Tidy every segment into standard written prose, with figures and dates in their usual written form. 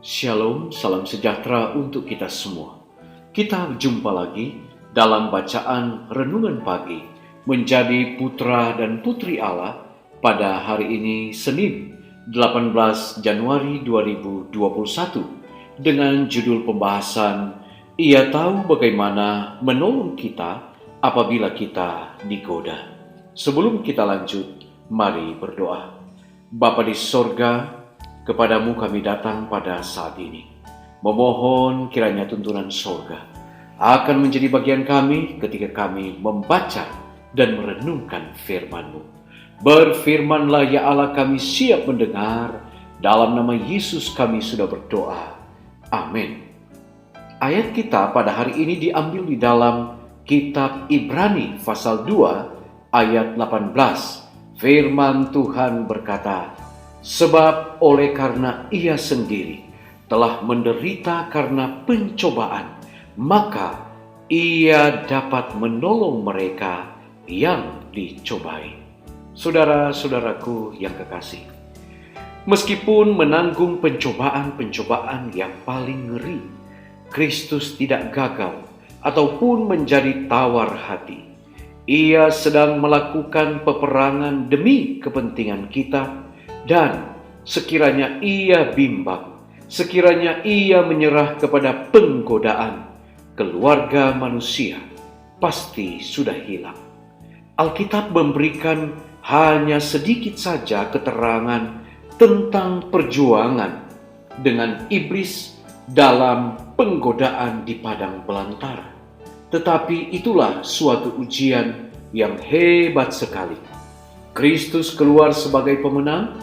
Shalom, salam sejahtera untuk kita semua. Kita jumpa lagi dalam bacaan Renungan Pagi menjadi putra dan putri Allah pada hari ini Senin 18 Januari 2021 dengan judul pembahasan Ia tahu bagaimana menolong kita apabila kita digoda. Sebelum kita lanjut, mari berdoa. Bapa di sorga, kepadamu kami datang pada saat ini, memohon kiranya tuntunan sorga akan menjadi bagian kami ketika kami membaca dan merenungkan firman-Mu. Berfirmanlah ya Allah, kami siap mendengar. Dalam nama Yesus kami sudah berdoa. Amin. Ayat kita pada hari ini diambil di dalam kitab Ibrani pasal 2 ayat 18. Firman Tuhan berkata, sebab oleh karena ia sendiri telah menderita karena pencobaan, maka ia dapat menolong mereka yang dicobai. Saudara-saudaraku yang kekasih, meskipun menanggung pencobaan-pencobaan yang paling ngeri, Kristus tidak gagal ataupun menjadi tawar hati. Ia sedang melakukan peperangan demi kepentingan kita. Dan sekiranya ia bimbang, sekiranya ia menyerah kepada penggodaan, keluarga manusia pasti sudah hilang. Alkitab memberikan hanya sedikit saja keterangan tentang perjuangan dengan iblis dalam penggodaan di padang belantara. Tetapi itulah suatu ujian yang hebat sekali. Kristus keluar sebagai pemenang,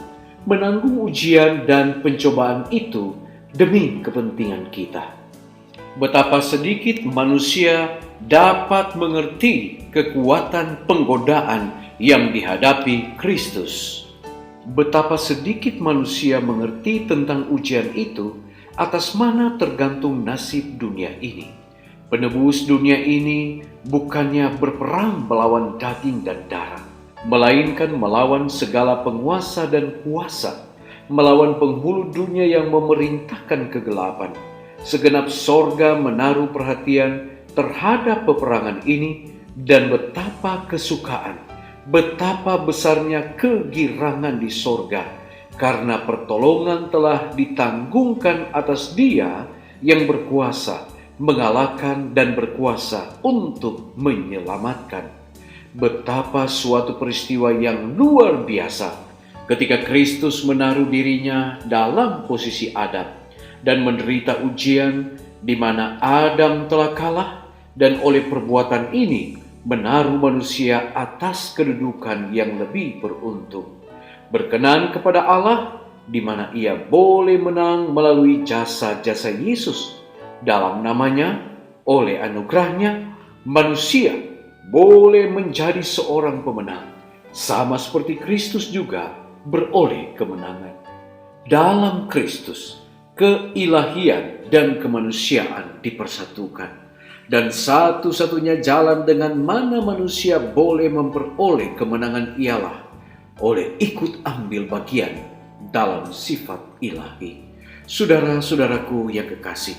menanggung ujian dan pencobaan itu demi kepentingan kita. Betapa sedikit manusia dapat mengerti kekuatan penggodaan yang dihadapi Kristus. Betapa sedikit manusia mengerti tentang ujian itu, atas mana tergantung nasib dunia ini. Penebus dunia ini bukannya berperang melawan daging dan darah, melainkan melawan segala penguasa dan kuasa, melawan penghulu dunia yang memerintahkan kegelapan. Segenap sorga menaruh perhatian terhadap peperangan ini, dan betapa kesukaan, betapa besarnya kegirangan di sorga, karena pertolongan telah ditanggungkan atas Dia yang berkuasa, mengalahkan dan berkuasa untuk menyelamatkan. Betapa suatu peristiwa yang luar biasa ketika Kristus menaruh dirinya dalam posisi Adam dan menderita ujian di mana Adam telah kalah, dan oleh perbuatan ini menaruh manusia atas kedudukan yang lebih beruntung. Berkenan kepada Allah di mana ia boleh menang melalui jasa-jasa Yesus. Dalam namanya, oleh anugerahnya, manusia boleh menjadi seorang pemenang, sama seperti Kristus juga beroleh kemenangan. Dalam Kristus, keilahian dan kemanusiaan dipersatukan, dan satu-satunya jalan dengan mana manusia boleh memperoleh kemenangan ialah oleh ikut ambil bagian dalam sifat ilahi. Saudara-saudaraku yang kekasih,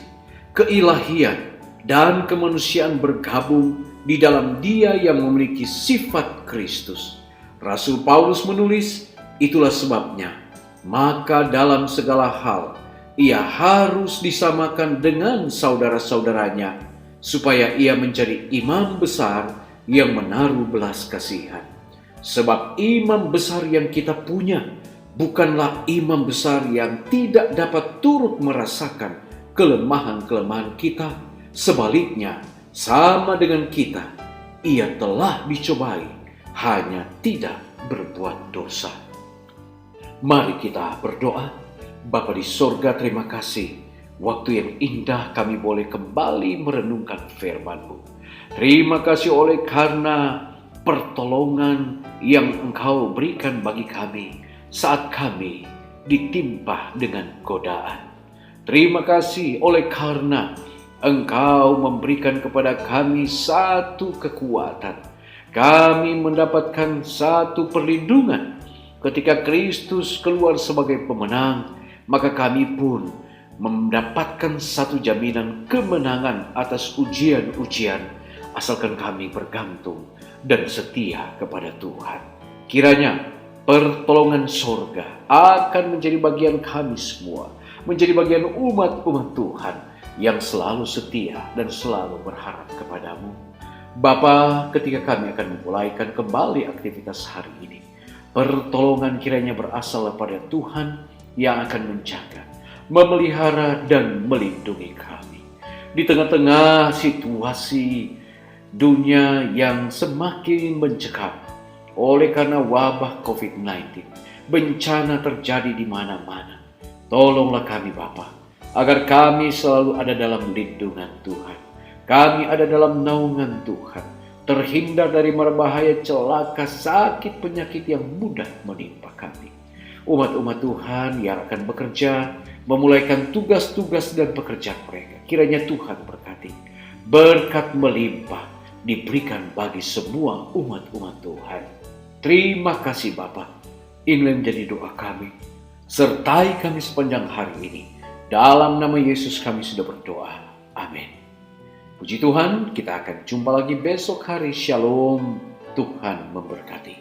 keilahian dan kemanusiaan bergabung di dalam Dia yang memiliki sifat Kristus. Rasul Paulus menulis, itulah sebabnya, maka dalam segala hal ia harus disamakan dengan saudara-saudaranya, supaya ia menjadi imam besar yang menaruh belas kasihan. Sebab imam besar yang kita punya bukanlah imam besar yang tidak dapat turut merasakan kelemahan-kelemahan kita. Sebaliknya, sama dengan kita, ia telah dicobai, hanya tidak berbuat dosa. Mari kita berdoa. Bapa di sorga, terima kasih waktu yang indah kami boleh kembali merenungkan firman-Mu. Terima kasih oleh karena pertolongan yang Engkau berikan bagi kami saat kami ditimpa dengan godaan. Terima kasih oleh karena Engkau memberikan kepada kami satu kekuatan. Kami mendapatkan satu perlindungan ketika Kristus keluar sebagai pemenang, maka kami pun mendapatkan satu jaminan kemenangan atas ujian-ujian, asalkan kami bergantung dan setia kepada Tuhan. Kiranya pertolongan sorga akan menjadi bagian kami semua, menjadi bagian umat-umat Tuhan yang selalu setia dan selalu berharap kepadamu. Bapa, ketika kami akan memulaikan kembali aktivitas hari ini, pertolongan kiranya berasal pada Tuhan yang akan menjaga, memelihara, dan melindungi kami. Di tengah-tengah situasi dunia yang semakin mencekam oleh karena wabah COVID-19, bencana terjadi di mana-mana. Tolonglah kami Bapa, agar kami selalu ada dalam lindungan Tuhan. Kami ada dalam naungan Tuhan, terhindar dari berbahaya, celaka, sakit, penyakit yang mudah menimpa kami. Umat-umat Tuhan yang akan bekerja, memulaikan tugas-tugas dan pekerjaan mereka, kiranya Tuhan berkati. Berkat melimpah diberikan bagi semua umat-umat Tuhan. Terima kasih Bapa. Inilah menjadi doa kami. Sertai kami sepanjang hari ini. Dalam nama Yesus kami sudah berdoa. Amin. Puji Tuhan, kita akan jumpa lagi besok hari. Shalom. Tuhan memberkati.